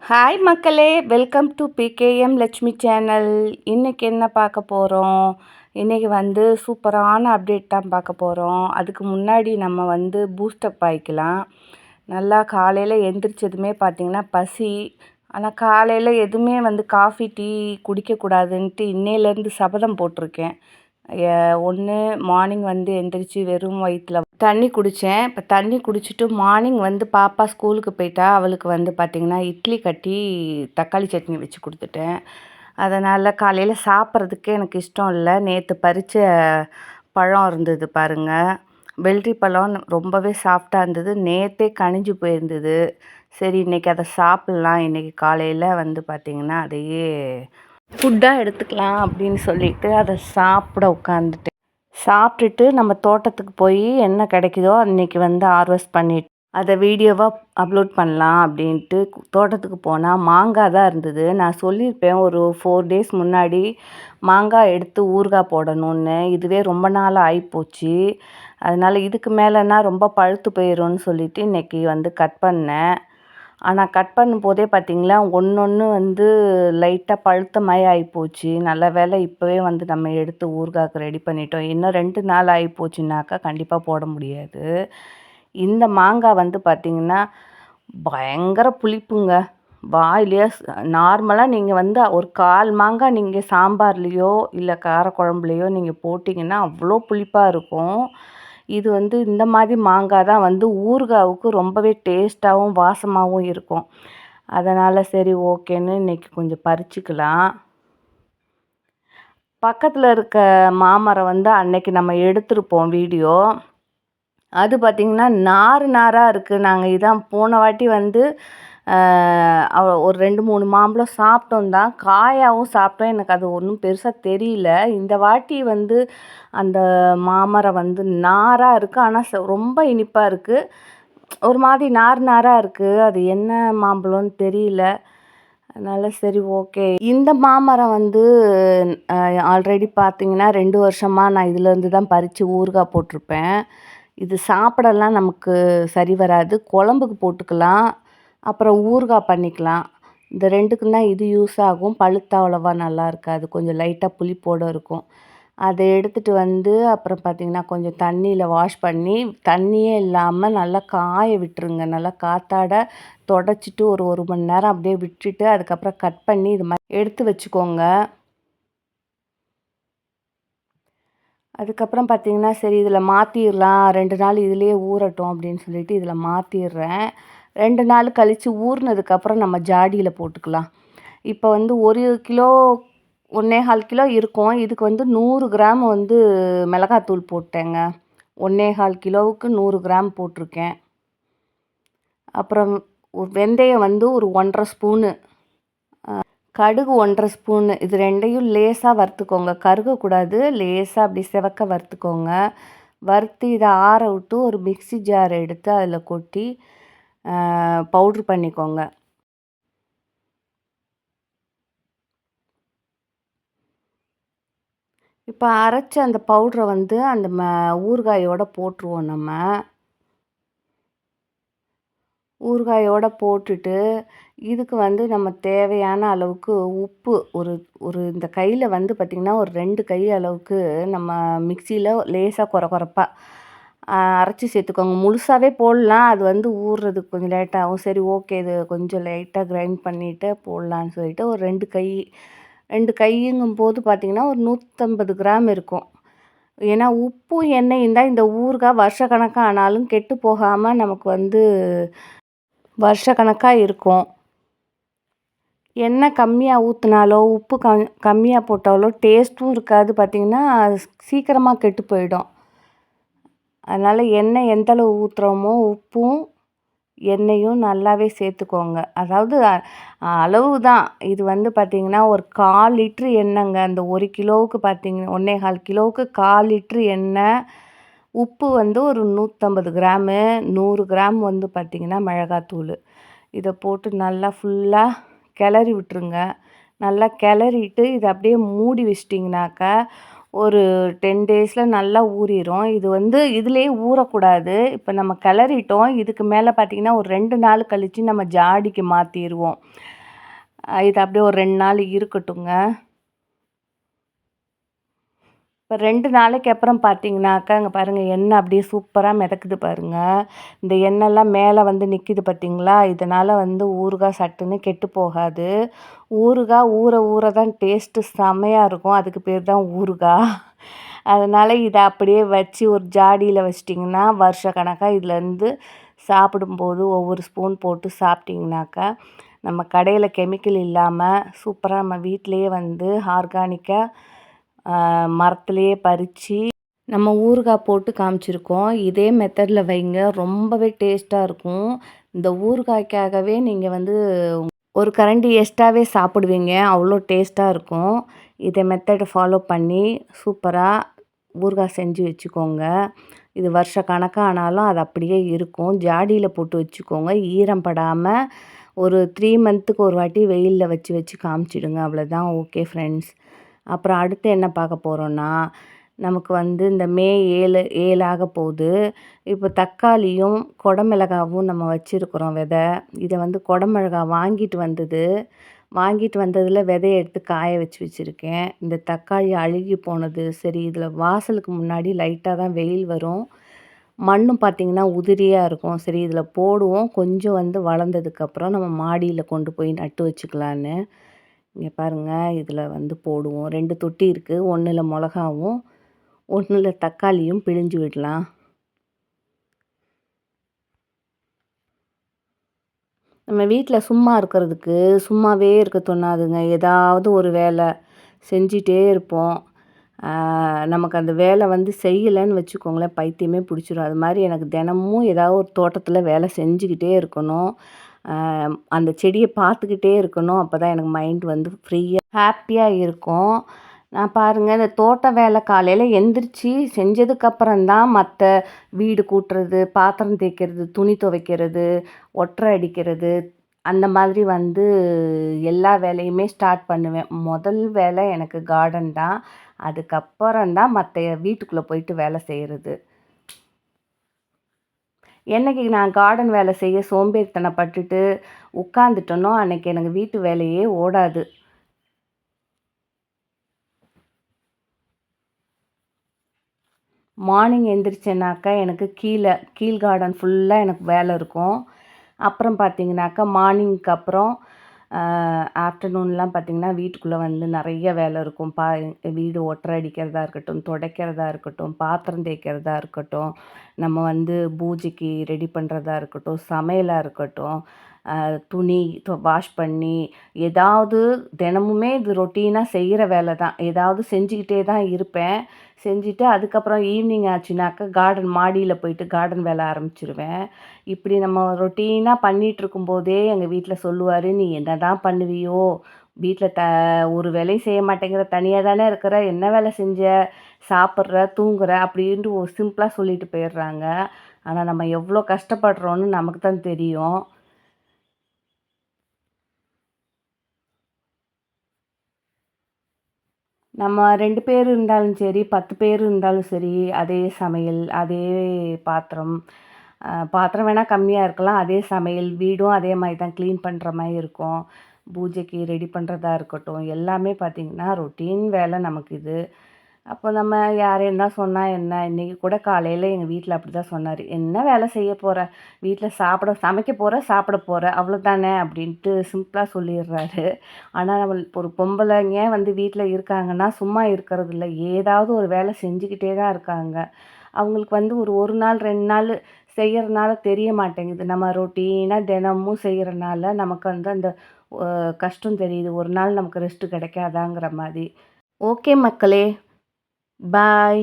Hi மக்களே, welcome to PKM Lakshmi channel. இன்றைக்கி என்ன பார்க்க போகிறோம்? இன்றைக்கி சூப்பரான அப்டேட் தான் பார்க்க போகிறோம். அதுக்கு முன்னாடி நம்ம பூஸ்டப் ஆகிக்கலாம். நல்லா காலையில் எந்திரிச்சதுமே பார்த்திங்கன்னா பசி. ஆனால் காலையில் எதுவுமே காஃபி டீ குடிக்கக்கூடாதுன்ட்டு இன்னையிலேருந்து சபதம் போட்டிருக்கேன். ஒன்று மார்னிங் எந்திரிச்சு வெறும் வயிற்றில் தண்ணி குடித்தேன். இப்போ தண்ணி குடிச்சிட்டு மார்னிங் பாப்பா ஸ்கூலுக்கு போயிட்டா. அவளுக்கு பார்த்திங்கன்னா இட்லி கட்டி தக்காளி சட்னி வச்சு கொடுத்துட்டேன். அதனால் காலையில் சாப்பிட்றதுக்கே எனக்கு இஷ்டம் இல்லை. நேற்று பறித்த பழம் இருந்தது பாருங்கள், வெள்ளரி பழம் ரொம்பவே சாஃப்டாக இருந்தது. நேற்றே கனிஞ்சு போயிருந்தது. சரி இன்றைக்கி அதை சாப்பிட்லாம். இன்றைக்கி காலையில் பார்த்திங்கன்னா அதையே ஃபுட்டாக எடுத்துக்கலாம் அப்படின்னு சொல்லிட்டு அதை சாப்பிட உட்காந்துட்டேன். சாப்பிட்டுட்டு நம்ம தோட்டத்துக்கு போய் என்ன கிடைக்குதோ அன்றைக்கி ஹார்வெஸ்ட் பண்ணிட்டு அதை வீடியோவாக அப்லோட் பண்ணலாம் அப்படின்ட்டு தோட்டத்துக்கு போனால் மாங்காய் தான் இருந்தது. நான் சொல்லியிருப்பேன் ஒரு 4 டேஸ் முன்னாடி மாங்காய் எடுத்து ஊறுகாய் போடணும்னு. இதுவே ரொம்ப நாள் ஆகிப்போச்சு. அதனால் இதுக்கு மேலேனா ரொம்ப பழுத்து போயிடும்னு சொல்லிவிட்டு இன்றைக்கி கட் பண்ணேன். ஆனால் கட் பண்ணும்போதே பார்த்திங்களா ஒன்று லைட்டாக பழுத்த மாதிரி ஆகிப்போச்சு. நல்ல வேளை இப்போவே நம்ம எடுத்து ஊறுகாய்க்கு ரெடி பண்ணிட்டோம். இன்னும் 2 நாள் ஆகிப்போச்சுனாக்கா கண்டிப்பாக போட முடியாது. இந்த மாங்காய் பார்த்திங்கன்னா பயங்கர புளிப்புங்க. வாயிலே நார்மலாக நீங்கள் ஒரு 1/4 மாங்காய் நீங்கள் சாம்பார்லேயோ இல்லை காரக்குழம்புலையோ நீங்கள் போட்டிங்கன்னா அவ்வளோ புளிப்பாக இருக்கும். இது இந்த மாதிரி மாங்காய் தான் ஊறுகாவுக்கு ரொம்பவே டேஸ்ட்டாகவும் வாசமாகவும் இருக்கும். அதனால் சரி ஓகேன்னு இன்றைக்கி கொஞ்சம் பறிச்சுக்கலாம். பக்கத்தில் இருக்க மாமரம் அன்னைக்கு நம்ம எடுத்திருப்போம் வீடியோ. அது பார்த்திங்கன்னா நாராக இருக்குது. நாங்கள் இதான் போன வாட்டி ஒரு 2-3 மாம்பழம் சாப்பிட்டோம் தான். காயாகவும் சாப்பிட்டோம். எனக்கு அது ஒன்றும் பெருசாக தெரியல. இந்த வாட்டி அந்த மாமரம் நாராக இருக்குது. ஆனால் ரொம்ப இனிப்பாக இருக்குது. ஒரு மாதிரி நாராக இருக்குது. அது என்ன மாம்பழம்னு தெரியல. அதனால் சரி ஓகே. இந்த மாமரம் ஆல்ரெடி பார்த்திங்கன்னா 2 வருஷமாக நான் இதிலேருந்து தான் பறித்து ஊறுகாய் போட்டிருப்பேன். இது சாப்பிடலாம் நமக்கு சரி வராது. குழம்புக்கு போட்டுக்கலாம், அப்புறம் ஊறுகாய் பண்ணிக்கலாம். இந்த 2க்கும் தான் இது யூஸ் ஆகும். பழுத்தா அவ்வளோவா நல்லா இருக்காது. கொஞ்சம் லைட்டாக புளிப்போடு இருக்கும். அதை எடுத்துகிட்டு அப்புறம் பார்த்திங்கன்னா கொஞ்சம் தண்ணியில் வாஷ் பண்ணி தண்ணியே இல்லாமல் நல்லா காய விட்டுருங்க. நல்லா காற்றாட தொடச்சிட்டு ஒரு மணி நேரம் அப்படியே விட்டுட்டு அதுக்கப்புறம் கட் பண்ணி இது மாதிரி எடுத்து வச்சுக்கோங்க. அதுக்கப்புறம் பார்த்திங்கன்னா சரி இதில் மாற்றிடலாம், 2 நாள் இதிலே ஊறட்டும் அப்படின்னு சொல்லிட்டு இதில் மாற்றிடுறேன். 2 நாள் கழித்து ஊறினதுக்கப்புறம் நம்ம ஜாடியில் போட்டுக்கலாம். இப்போ 1 கிலோ 1/4 கிலோ இருக்கும். இதுக்கு 100 கிராம் மிளகாத்தூள் போட்டேங்க. 1/4 கிலோவுக்கு 100 கிராம் போட்டிருக்கேன். அப்புறம் வெந்தயம் ஒரு 1½ ஸ்பூனு, கடுகு 1½ ஸ்பூனு. இது 2யும் லேசாக வறுத்துக்கோங்க. கருகக்கூடாது. லேசாக அப்படி செவக்க வறுத்துக்கோங்க. வறுத்து இதை ஆற விட்டு ஒரு மிக்ஸி ஜார் எடுத்து அதில் கொட்டி பவுட்ரு பண்ணிக்கோங்க. இப்போ அரைச்ச அந்த பவுட்ரை அந்த ஊறுகாயோடு போட்டுருவோம். நம்ம ஊறுகாயோடு போட்டுட்டு இதுக்கு நம்ம தேவையான அளவுக்கு உப்பு ஒரு இந்த கையில் பார்த்திங்கன்னா ஒரு 2 கை அளவுக்கு நம்ம மிக்சியில் லேசாக கொரப்பாக அரைச்சி சேர்த்துக்கோங்க. முழுசாகவே போடலாம். அது ஊறுறதுக்கு கொஞ்சம் லேட்டாகும். சரி ஓகே, இது கொஞ்சம் லைட்டாக கிரைண்ட் பண்ணிவிட்டு போடலான்னு சொல்லிட்டு ஒரு 2 கைங்கும்போது பார்த்திங்கன்னா ஒரு 150 கிராம் இருக்கும். ஏன்னா உப்பும் எண்ணெயும் தான் இந்த ஊறுகாய் வருஷக்கணக்காக ஆனாலும் கெட்டு போகாமல் நமக்கு வருஷக்கணக்காக இருக்கும். எண்ணெய் கம்மியாக ஊற்றினாலோ உப்பு கம்மியாக போட்டாலோ டேஸ்ட்டும் இருக்காது. பார்த்திங்கன்னா சீக்கிரமாக கெட்டு போயிடும். அதனால் எண்ணெய் எந்தளவு ஊற்றுறோமோ உப்பும் எண்ணெயும் நல்லாவே சேர்த்துக்கோங்க. அதாவது அளவு தான். இது பார்த்திங்கன்னா ஒரு 1/4 லிட்ரு எண்ணெய்ங்க. அந்த 1 கிலோவுக்கு பார்த்திங்கன்னா 1/4 கிலோவுக்கு 1/4 லிட்ரு எண்ணெய். உப்பு ஒரு 150 கிராமு, 100 கிராம் பார்த்திங்கன்னா மிளகாத்தூள். இதை போட்டு நல்லா ஃபுல்லாக கிளறி விட்டுருங்க. நல்லா கிளறிட்டு இதை அப்படியே மூடி வச்சிட்டிங்கனாக்கா ஒரு 10 டேஸில் நல்லா ஊறிடும். இது வந்து இதுலேயே ஊறக்கூடாது. இப்போ நம்ம கிளறிட்டோம். இதுக்கு மேலே பார்த்திங்கன்னா ஒரு 2 நாள் கழித்து நம்ம ஜாடிக்கு மாற்றிடுவோம். இது அப்படியே ஒரு 2 நாள் இருக்கட்டுங்க. இப்போ 2 நாளைக்கு அப்புறம் பார்த்தீங்கன்னாக்கா, அங்கே பாருங்கள் எண்ணெய் அப்படியே சூப்பராக மிதக்குது பாருங்கள். இந்த எண்ணெய்லாம் மேலே வந்து நிற்கிது பார்த்தீங்களா? இதனால் வந்து ஊறுகாய் சட்டுன்னு கெட்டு போகாது. ஊறுகாய் ஊற ஊற தான் டேஸ்ட்டு செம்மையாக இருக்கும். அதுக்கு பேர் தான் ஊறுகாய். அதனால் இதை அப்படியே வச்சு ஒரு ஜாடியில் வச்சிட்டிங்கன்னா வருஷ கணக்காக இதுலேருந்து சாப்பிடும்போது ஒவ்வொரு ஸ்பூன் போட்டு சாப்பிட்டிங்கனாக்கா, நம்ம கடையில் கெமிக்கல் இல்லாமல் சூப்பராக நம்ம வீட்டிலையே வந்து ஆர்கானிக்காக மரத்துலேயே பறித்து நம்ம ஊறுகாய் போட்டு காமிச்சிருக்கோம். இதே மெத்தடில் வைங்க, ரொம்பவே டேஸ்ட்டாக இருக்கும். இந்த ஊறுகாய்க்காகவே நீங்கள் வந்து ஒரு கரண்டி எக்ஸ்ட்ராவே சாப்பிடுவீங்க. அவ்வளோ டேஸ்ட்டாக இருக்கும். இதை மெத்தடை ஃபாலோ பண்ணி சூப்பராக ஊறுகாய் செஞ்சு வச்சுக்கோங்க. இது வருஷ கணக்கானாலும் அது அப்படியே இருக்கும். ஜாடியில் போட்டு வச்சுக்கோங்க. ஈரம் படாமல் ஒரு 3 மந்த்துக்கு ஒரு வாட்டி வெயிலில் வச்சு வச்சு காமிச்சிடுங்க. அவ்வளோதான். Okay friends. அப்புறம் அடுத்து என்ன பார்க்க போகிறோன்னா, நமக்கு வந்து இந்த மே 7 ஆக போகுது. இப்போ தக்காளியும் குடமிளகாவும் நம்ம வச்சுருக்குறோம் விதை. இதை வந்து குடமிளகா வாங்கிட்டு வந்ததில் விதைய எடுத்து காய வச்சுருக்கேன். இந்த தக்காளி அழுகி போனது. சரி, இதில் வாசலுக்கு முன்னாடி லைட்டாக தான் வெயில் வரும். மண்ணும் பார்த்திங்கன்னா உதிரியாக இருக்கும். சரி, இதில் போடுவோம். கொஞ்சம் வந்து வளர்ந்ததுக்கப்புறம் நம்ம மாடியில் கொண்டு போய் நட்டு வச்சுக்கலான்னு. இங்கே பாருங்கள், இதில் வந்து போடுவோம். 2 தொட்டி இருக்குது. ஒன்றில் மிளகாவும், ஒன்றில் தக்காளியும் பிழிஞ்சு விடலாம். நம்ம வீட்டில் சும்மா இருக்கிறதுக்கு சும்மாவே இருக்க தோணாதுங்க. ஏதாவது ஒரு வேலை செஞ்சிட்டே இருப்போம். நமக்கு அந்த வேலை வந்து செய்யலைன்னு வச்சுக்கோங்களேன், பைத்தியமே பிடிச்சிரும். அது மாதிரி எனக்கு தினமும் ஏதாவது ஒரு தோட்டத்தில் வேலை செஞ்சுக்கிட்டே இருக்கணும். அந்த செடியை பார்த்துக்கிட்டே இருக்கணும். அப்போ தான் எனக்கு மைண்ட் வந்து ஃப்ரீயாக ஹாப்பியாக இருக்கும். நான் பாருங்கள், இந்த தோட்ட வேலை காலையில் எந்திரிச்சு செஞ்சதுக்கப்புறம் தான் மற்ற வீடு கூட்டுறது, பாத்திரம் தேய்க்கிறது, துணி துவைக்கிறது, ஒட்டறை அடிக்கிறது, அந்த மாதிரி வந்து எல்லா வேலையுமே ஸ்டார்ட் பண்ணுவேன். முதல் வேலை எனக்கு கார்டன் தான். அதுக்கப்புறம் தான் மற்ற வீட்டுக்குள்ளே போயிட்டு வேலை செய்கிறது. என்னைக்கு நான் கார்டன் வேலை செய்ய சோம்பேறித்தனப்பட்டுட்டு உட்காந்துட்டேனோ, அன்னைக்கு எனக்கு வீட்டு வேலையே ஓடாது. மார்னிங் எந்திரிச்சேனாக்கா எனக்கு கீழ் கார்டன் ஃபுல்லாக எனக்கு வேலை இருக்கும். அப்புறம் பார்த்தீங்கன்னாக்கா மார்னிங்க்கு அப்புறம் ஆஃப்டர்நூன்லாம் பார்த்திங்கன்னா வீட்டுக்குள்ளே வந்து நிறைய வேலை இருக்கும். வீடு ஒட்டறை அடிக்கிறதா இருக்கட்டும், துடைக்கிறதா இருக்கட்டும், பாத்திரம் தேய்க்கிறதா இருக்கட்டும், நம்ம வந்து பூஜைக்கு ரெடி பண்ணுறதா இருக்கட்டும், சமையலாக இருக்கட்டும், துணி வாஷ் பண்ணி ஏதாவது தினமுமே இது ரொட்டீனாக செய்கிற வேலை தான். ஏதாவது செஞ்சுக்கிட்டே தான் இருப்பேன். செஞ்சுட்டு அதுக்கப்புறம் ஈவினிங் ஆச்சுனாக்கா கார்டன் மாடியில் போயிட்டு கார்டன் வேலை ஆரம்பிச்சிருவேன். இப்படி நம்ம ரொட்டீனாக பண்ணிகிட்ருக்கும்போதே எங்கள் வீட்டில் சொல்லுவார், நீ என்ன தான் பண்ணுவியோ, வீட்டில் ஒரு வேலையும் செய்ய மாட்டேங்கிற, தனியாக தானே இருக்கிற, என்ன வேலை செஞ்ச, சாப்பிட்ற, தூங்குற அப்படின்ட்டு ஒரு சிம்பிளாக சொல்லிட்டு போயிடுறாங்க. ஆனால் நம்ம எவ்வளோ கஷ்டப்படுறோன்னு நமக்கு தான் தெரியும். நம்ம 2 பேர் இருந்தாலும் சரி, 10 பேர் இருந்தாலும் சரி, அதே சமையல், அதே பாத்திரம். பாத்திரம் வேணால் கம்மியாக இருக்கலாம். அதே சமையல், வீடும் அதே மாதிரி தான் க்ளீன் பண்ணுற மாதிரி இருக்கும். பூஜைக்கு ரெடி பண்ணுறதா இருக்கட்டும், எல்லாமே பார்த்திங்கன்னா ரொட்டீன் வேலை நமக்கு இது. அப்போ நம்ம யார் என்ன சொன்னால் என்ன, இன்றைக்கி கூட காலையில் எங்கள் வீட்டில் அப்படி தான் சொன்னார். என்ன வேலை செய்ய போகிற, வீட்டில் சமைக்க போகிற, சாப்பிட போகிற, அவ்வளோதானே அப்படின்ட்டு சிம்பிளாக சொல்லிடுறாரு. ஆனால் நம்ம ஒரு பொம்பளைங்க வந்து வீட்டில் இருக்காங்கன்னா சும்மா இருக்கிறது இல்லை, ஏதாவது ஒரு வேலை செஞ்சுக்கிட்டே தான் இருக்காங்க. அவங்களுக்கு வந்து ஒரு நாள் 2 நாள் செய்கிறனால தெரிய மாட்டேங்குது. நம்ம ரொட்டீனாக தினமும் செய்கிறனால நமக்கு வந்து அந்த கஷ்டம் தெரியுது. ஒரு நாள் நமக்கு ரெஸ்ட்டு கிடைக்காதாங்கிற மாதிரி. ஓகே மக்களே, பாய்.